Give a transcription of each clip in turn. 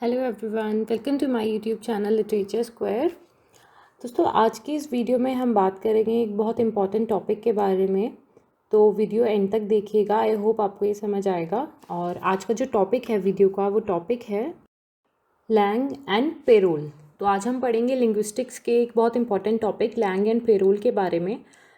Hello everyone, welcome to my YouTube channel literature square. दोस्तों, आज की इस वीडियो में हम बात करेंगे एक बहुत इम्पॉर्टेंट टॉपिक के बारे में। तो वीडियो एंड तक देखिएगा, आई होप आपको ये समझ आएगा। और आज का जो टॉपिक है वीडियो का, वो टॉपिक है लैंग एंड पेरोल। तो आज हम पढ़ेंगे लिंग्विस्टिक्स के एक बहुत important topic langue and parole के बारे में।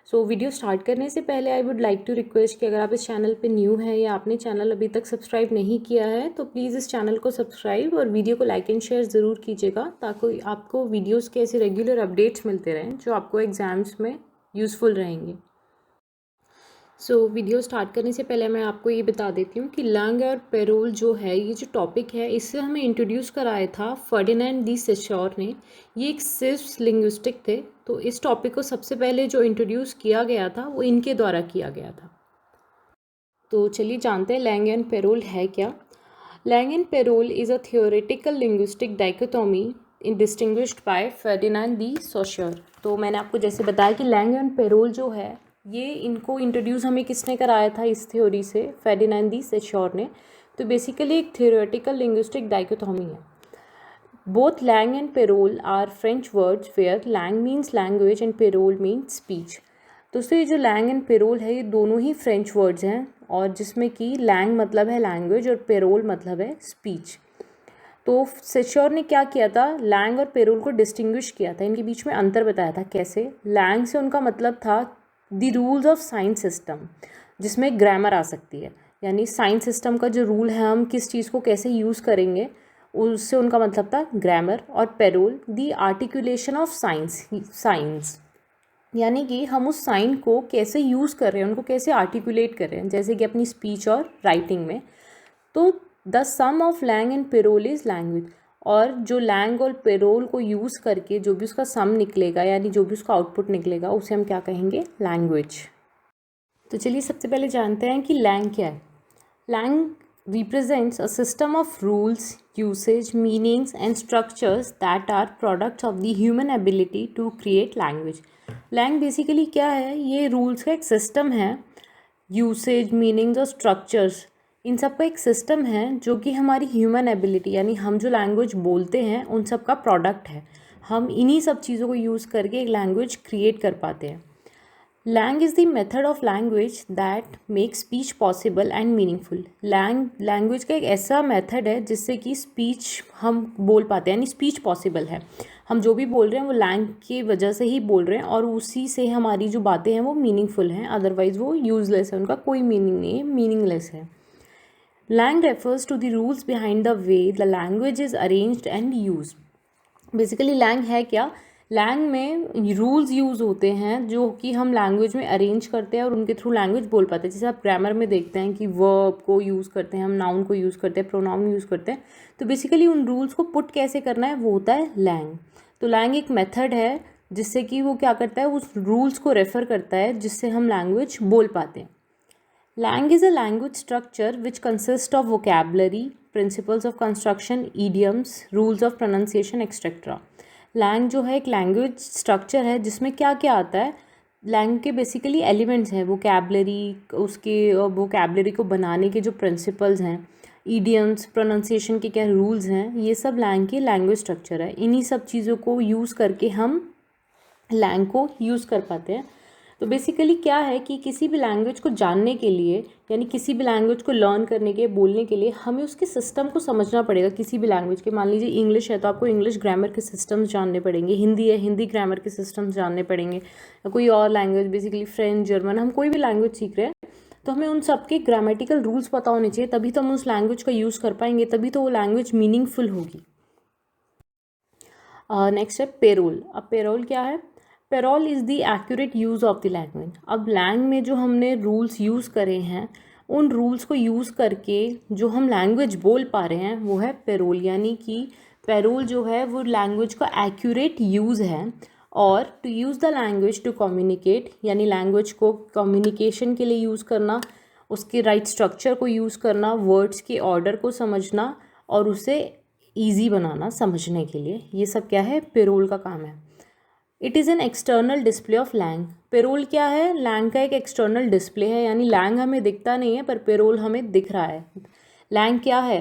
सो वीडियो स्टार्ट करने से पहले I would like to request कि अगर आप इस चैनल पे न्यू है या आपने चैनल अभी तक सब्सक्राइब नहीं किया है तो प्लीज़ इस चैनल को सब्सक्राइब और वीडियो को लाइक एंड शेयर ज़रूर कीजिएगा, ताकि आपको वीडियोस के ऐसे रेगुलर अपडेट्स मिलते रहें जो आपको एग्जाम्स में यूज़फुल रहेंगे। वीडियो स्टार्ट करने से पहले मैं आपको ये बता देती हूँ कि लैंग और पेरोल जो है, ये जो टॉपिक है, इससे हमें इंट्रोड्यूस कराया था फर्डिनेंड डी सेश्योर ने। ये एक स्विस लिंग्विस्टिक थे। तो इस टॉपिक को सबसे पहले जो इंट्रोड्यूस किया गया था वो इनके द्वारा किया गया था। तो चलिए जानते हैं लैंग एंड पेरोल है क्या। Langue and parole is a theoretical linguistic dichotomy distinguished by Ferdinand de Saussure. तो मैंने आपको जैसे बताया कि लैंग एंड पेरोल जो है, ये इनको इंट्रोड्यूस हमें किसने कराया था इस थ्योरी से, फर्डिनेंड दी सेश्योर ने। तो बेसिकली एक थियोरेटिकल लिंग्विस्टिक डाइकोटोमी है। Both langue and parole are French words where langue means language and parole means speech. दोस्तों, ये जो लैंग एंड पेरोल है, ये दोनों ही फ्रेंच वर्ड्स हैं, और जिसमें कि लैंग मतलब है लैंग्वेज और पेरोल मतलब है स्पीच। तो सेश्योर ने क्या किया था, लैंग और पेरोल को डिस्टिंग्विश किया था, इनके बीच में अंतर बताया था। कैसे? लैंग से उनका मतलब था the rules of science system, जिसमें ग्रामर आ सकती है, यानी साइंस सिस्टम का जो रूल है, हम किस चीज़ को कैसे यूज़ करेंगे, उससे उनका मतलब था ग्रामर। और payroll the articulation of science, यानी कि हम उस साइन को कैसे यूज़ कर रहे हैं, उनको कैसे आर्टिकुलेट कर रहे हैं, जैसे कि अपनी स्पीच और राइटिंग में। तो the sum of langue and parole is language. और जो लैंग और पेरोल को यूज़ करके जो भी उसका सम निकलेगा, यानी जो भी उसका आउटपुट निकलेगा, उसे हम क्या कहेंगे? लैंग्वेज। तो चलिए सबसे पहले जानते हैं कि लैंग क्या है। Langue represents a system of rules, usage, meanings and structures that are products of the human ability to create language. Langue basically क्या है? ये रूल्स का एक सिस्टम है, यूसेज, मीनिंग्स और स्ट्रक्चर्स, इन सब का एक सिस्टम है जो कि हमारी ह्यूमन एबिलिटी, यानी हम जो लैंग्वेज बोलते हैं उन सब का प्रोडक्ट है। हम इन्हीं सब चीज़ों को यूज़ करके एक लैंग्वेज क्रिएट कर पाते हैं। Langue is the method of language that make speech possible and meaningful. Language का एक ऐसा मेथड है जिससे कि स्पीच हम बोल पाते हैं, यानी स्पीच पॉसिबल है। हम जो भी बोल रहे हैं वो लैंग की वजह से ही बोल रहे हैं, और उसी से हमारी जो बातें हैं वो मीनिंगफुल हैं, अदरवाइज़ वो यूजलेस है, उनका कोई मीनिंग नहीं है, मीनिंगलेस है। Langue refers to the rules behind the way the language is arranged and use. Basically langue है क्या? लैंग में रूल्स यूज़ होते हैं जो कि हम लैंग्वेज में अरेंज करते हैं और उनके थ्रू लैंग्वेज बोल पाते हैं। जैसे आप ग्रामर में देखते हैं कि वर्ब को यूज़ करते हैं, हम नाउन को यूज़ करते हैं, प्रोनाउन यूज़ करते हैं। तो बेसिकली उन रूल्स को पुट कैसे करना है, वो होता है लैंग। तो लैंग एक मेथड है जिससे कि वो क्या करता है, उस रूल्स को रेफ़र करता है जिससे हम लैंग्वेज बोल पाते हैं। Lang is a language structure which consists of vocabulary, principles of construction, idioms, rules of pronunciation, etc. Lang जो है एक लैंग्वेज स्ट्रक्चर है जिसमें क्या क्या आता है। लैंग के बेसिकली एलिमेंट्स हैं वोकेबलरी, उसके वोकेबलरी को बनाने के जो प्रिंसिपल्स हैं, ईडियम्स, प्रोनाउंसिएशन के क्या रूल्स हैं, ये सब लैंग की लैंग्वेज स्ट्रक्चर है। इन्हीं सब चीज़ों को यूज़ करके हम लैंग को यूज़ कर पाते हैं। तो बेसिकली क्या है कि किसी भी लैंग्वेज को जानने के लिए, यानी किसी भी लैंग्वेज को लर्न करने के, बोलने के लिए, हमें उसके सिस्टम को समझना पड़ेगा। किसी भी लैंग्वेज के, मान लीजिए इंग्लिश है तो आपको इंग्लिश ग्रामर के सिस्टम्स जानने पड़ेंगे, हिंदी है हिंदी ग्रामर के सिस्टम्स जानने पड़ेंगे, या कोई और लैंग्वेज, बेसिकली फ्रेंच, जर्मन, हम कोई भी लैंग्वेज सीख रहे हैं तो हमें उन सब के ग्रामेटिकल रूल्स पता होने चाहिए, तभी तो हम उस लैंग्वेज का यूज़ कर पाएंगे, तभी तो वो लैंग्वेज मीनिंगफुल होगी। नेक्स्ट है पेरोल। अब पेरोल क्या है? Parole is the accurate use of the language. अब लैंग में जो हमने रूल्स यूज़ करे हैं, उन रूल्स को यूज़ करके जो हम लैंग्वेज बोल पा रहे हैं वो है पेरोल। यानी कि पेरोल जो है वो लैंग्वेज का एक्यूरेट यूज़ है। और to use the language to communicate, यानी लैंग्वेज को कम्युनिकेशन के लिए यूज़ करना, उसके राइट स्ट्रक्चर को यूज़ करना, वर्ड्स के ऑर्डर को समझना और उसे ईजी बनाना समझने के लिए, ये सब क्या है? पेरोल का काम है। It is an external display of langue. Parole क्या है? लैंग का एक एक्सटर्नल डिस्प्ले है, यानी लैंग हमें दिखता नहीं है पर पेरोल हमें दिख रहा है। लैंग क्या है?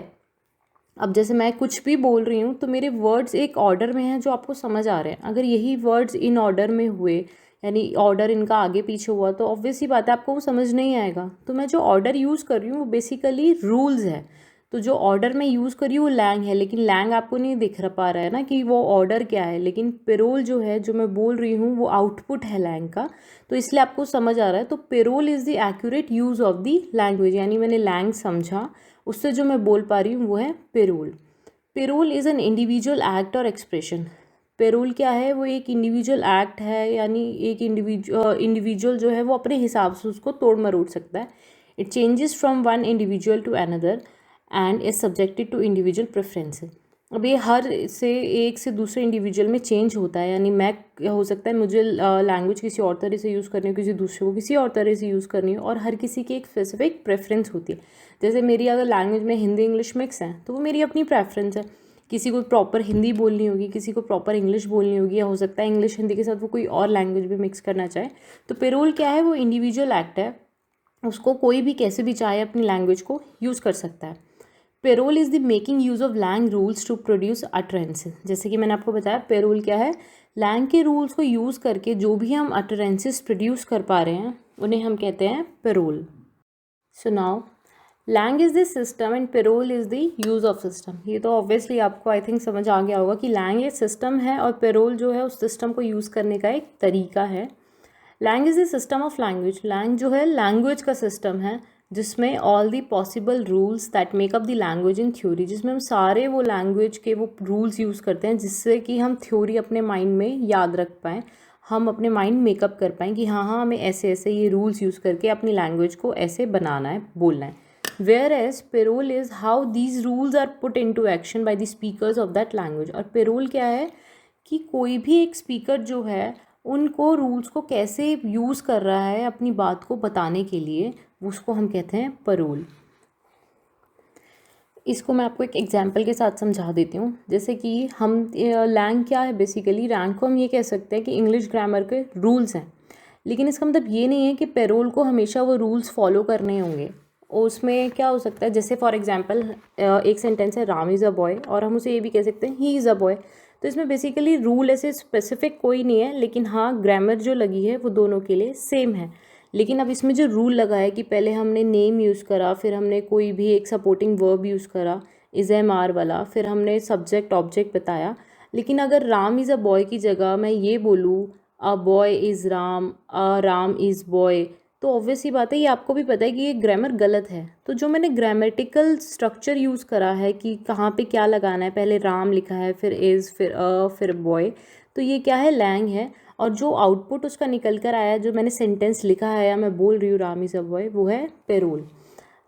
अब जैसे मैं कुछ भी बोल रही हूँ तो मेरे वर्ड्स एक ऑर्डर में हैं जो आपको समझ आ रहे हैं। अगर यही वर्ड्स इन ऑर्डर में हुए, यानी ऑर्डर इनका आगे पीछे हुआ, तो ऑब्वियस ही बात है आपको वो समझ नहीं आएगा। तो मैं जो ऑर्डर यूज़ कर रही हूँ वो बेसिकली रूल्स है। तो जो ऑर्डर मैं यूज़ कर रही हूँ वो लैंग है, लेकिन लैंग आपको नहीं दिख पा रहा है ना कि वो ऑर्डर क्या है, लेकिन पेरोल जो है जो मैं बोल रही हूँ वो आउटपुट है लैंग का, तो इसलिए आपको समझ आ रहा है। तो payroll is the accurate use of the language, यानी मैंने लैंग समझा, उससे जो मैं बोल पा रही हूँ वो है payroll. Payroll is an individual act और एक्सप्रेशन। पेरोल क्या है, वो एक इंडिविजुअल एक्ट है, यानी एक इंडिविजुअल जो है वो अपने हिसाब से उसको तोड़ मरोड़ सकता है। It changes from one individual to another and is subjected to individual preferences. अब ये हर से एक से दूसरे इंडिविजुअल में चेंज होता है, यानी मैं हो सकता है मुझे लैंग्वेज किसी और तरह से यूज़ करनी हो, किसी दूसरे को किसी और तरह से यूज़ करनी हो, और हर किसी की एक स्पेसिफिक प्रेफरेंस होती है। जैसे मेरी अगर लैंग्वेज में हिंदी इंग्लिश मिक्स है तो वो मेरी अपनी प्रेफरेंस है। किसी को प्रॉपर हिंदी बोलनी होगी, किसी को प्रॉपर इंग्लिश बोलनी होगी, या हो सकता है इंग्लिश हिंदी के साथ वो कोई और लैंग्वेज भी मिक्स करना चाहे। तो पेरोल क्या है, वो इंडिविजुअल एक्ट है, उसको कोई भी कैसे भी चाहे अपनी लैंग्वेज को यूज़ कर सकता है। Parole is the making use of langue rules to produce utterances. जैसे कि मैंने आपको बताया पेरोल क्या है, लैंग के रूल्स को यूज़ करके जो भी हम अटरेंसेस प्रोड्यूस कर पा रहे हैं उन्हें हम कहते हैं parole. So now langue is the system and parole is the use of system. ये तो ऑब्वियसली आपको आई थिंक समझ आ गया होगा कि लैंग एक सिस्टम है और पेरोल जो है उस सिस्टम को यूज़ करने का एक तरीका है। Langue is the system of language. Langue जो है लैंग्वेज का सिस्टम है जिसमें all the possible rules that make up the language in theory, जिसमें हम सारे वो लैंग्वेज के वो रूल्स यूज़ करते हैं जिससे कि हम थ्योरी अपने माइंड में याद रख पाएँ, हम अपने माइंड मेकअप कर पाएँ कि हाँ हमें ऐसे ऐसे ये रूल्स यूज़ करके अपनी लैंग्वेज को ऐसे बनाना है, बोलना है। Whereas parole is how these rules are put into action by the speakers of that language. और पेरोल क्या है कि कोई भी एक स्पीकर जो है उनको रूल्स को कैसे यूज़ कर रहा है अपनी बात को बताने के लिए, उसको हम कहते हैं पेरोल। इसको मैं आपको एक एग्जांपल के साथ समझा देती हूँ। जैसे कि हम लैंग क्या है, बेसिकली रैंक को हम ये कह सकते हैं कि इंग्लिश ग्रामर के रूल्स हैं, लेकिन इसका मतलब ये नहीं है कि पेरोल को हमेशा वो रूल्स फॉलो करने होंगे। उसमें क्या हो सकता है, जैसे फॉर एग्जांपल एक सेंटेंस है राम इज़ अ बॉय, और हम उसे ये भी कह सकते हैं ही इज़ अ बॉय। तो इसमें बेसिकली रूल ऐसे स्पेसिफिक कोई नहीं है, लेकिन हाँ ग्रामर जो लगी है वो दोनों के लिए सेम है। लेकिन अब इसमें जो रूल लगा है कि पहले हमने नेम यूज़ करा, फिर हमने कोई भी एक सपोर्टिंग वर्ब यूज़ करा इज़ एम आर वाला, फिर हमने सब्जेक्ट ऑब्जेक्ट बताया। लेकिन अगर राम इज़ अ बॉय की जगह मैं ये बोलूँ a boy is Ram, a Ram is boy, तो ऑब्वियस ही बात है ये आपको भी पता है कि ये ग्रामर गलत है। तो जो मैंने ग्रामेटिकल स्ट्रक्चर यूज़ करा है कि कहाँ पे क्या लगाना है, पहले राम लिखा है, फिर इज़, फिर अ, फिर बॉय, तो ये क्या है, लैंग है। और जो आउटपुट उसका निकल कर आया, जो मैंने सेंटेंस लिखा है या मैं बोल रही हूँ राम इज़ अ बॉय, वो है पेरोल।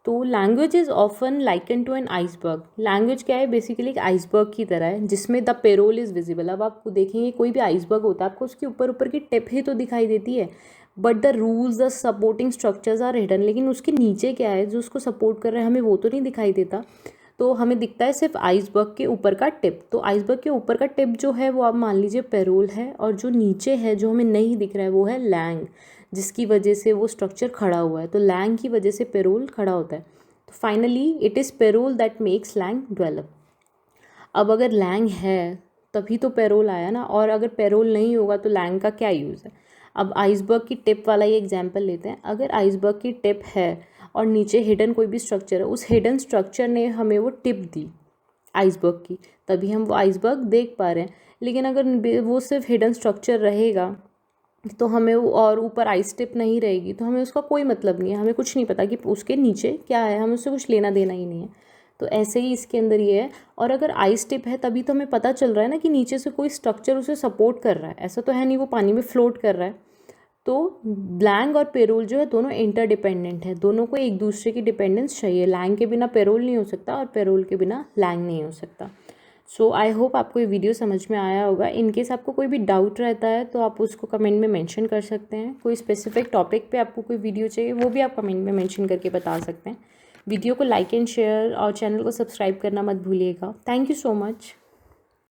तो language is often likened to an iceberg. Language क्या है, बेसिकली एक आइसबर्ग की तरह है जिसमें द पेरोल इज़ विजिबल। अब आप देखेंगे कोई भी आइसबर्ग होता है, आपको उसके ऊपर ऊपर की टिप ही तो दिखाई देती है, but the rules the supporting structures are hidden. लेकिन उसके नीचे क्या है जो उसको सपोर्ट कर रहा है हमें वो तो नहीं दिखाई देता। तो हमें दिखता है सिर्फ आइसबर्ग के ऊपर का टिप। तो आइसबर्ग के ऊपर का टिप जो है वो आप मान लीजिए पेरोल है, और जो नीचे है जो हमें नहीं दिख रहा है वो है लैंग, जिसकी वजह से वो स्ट्रक्चर खड़ा हुआ है। तो लैंग की वजह से पेरोल खड़ा होता है। तो finally it is parole that makes langue develop. अब अगर लैंग है तभी तो पेरोल आया ना, और अगर पेरोल नहीं होगा तो लैंग का क्या यूज़ है। अब आइसबर्ग की टिप वाला ये एग्जांपल लेते हैं। अगर आइसबर्ग की टिप है और नीचे हिडन कोई भी स्ट्रक्चर है, उस हिडन स्ट्रक्चर ने हमें वो टिप दी आइसबर्ग की, तभी हम वो आइसबर्ग देख पा रहे हैं। लेकिन अगर वो सिर्फ हिडन स्ट्रक्चर रहेगा तो हमें और ऊपर आइस टिप नहीं रहेगी तो हमें उसका कोई मतलब नहीं है, हमें कुछ नहीं पता कि उसके नीचे क्या है, हमें उससे कुछ लेना देना ही नहीं है। तो ऐसे ही इसके अंदर ये है। और अगर आइस टिप है तभी तो हमें पता चल रहा है ना कि नीचे से कोई स्ट्रक्चर उसे सपोर्ट कर रहा है, ऐसा तो है नहीं वो पानी में फ्लोट कर रहा है। तो लैंग और पेरोल जो है दोनों इंटरडिपेंडेंट है, दोनों को एक दूसरे की डिपेंडेंस चाहिए। लैंग के बिना पेरोल नहीं हो सकता और पेरोल के बिना लैंग नहीं हो सकता। सो आई होप आपको ये वीडियो समझ में आया होगा। इन केस आपको कोई भी डाउट रहता है तो आप उसको कमेंट में मेंशन कर सकते हैं। कोई स्पेसिफिक टॉपिक पे आपको कोई वीडियो चाहिए वो भी आप कमेंट में मेंशन करके बता सकते हैं। वीडियो को लाइक एंड शेयर और चैनल को सब्सक्राइब करना मत भूलिएगा। Thank you so much.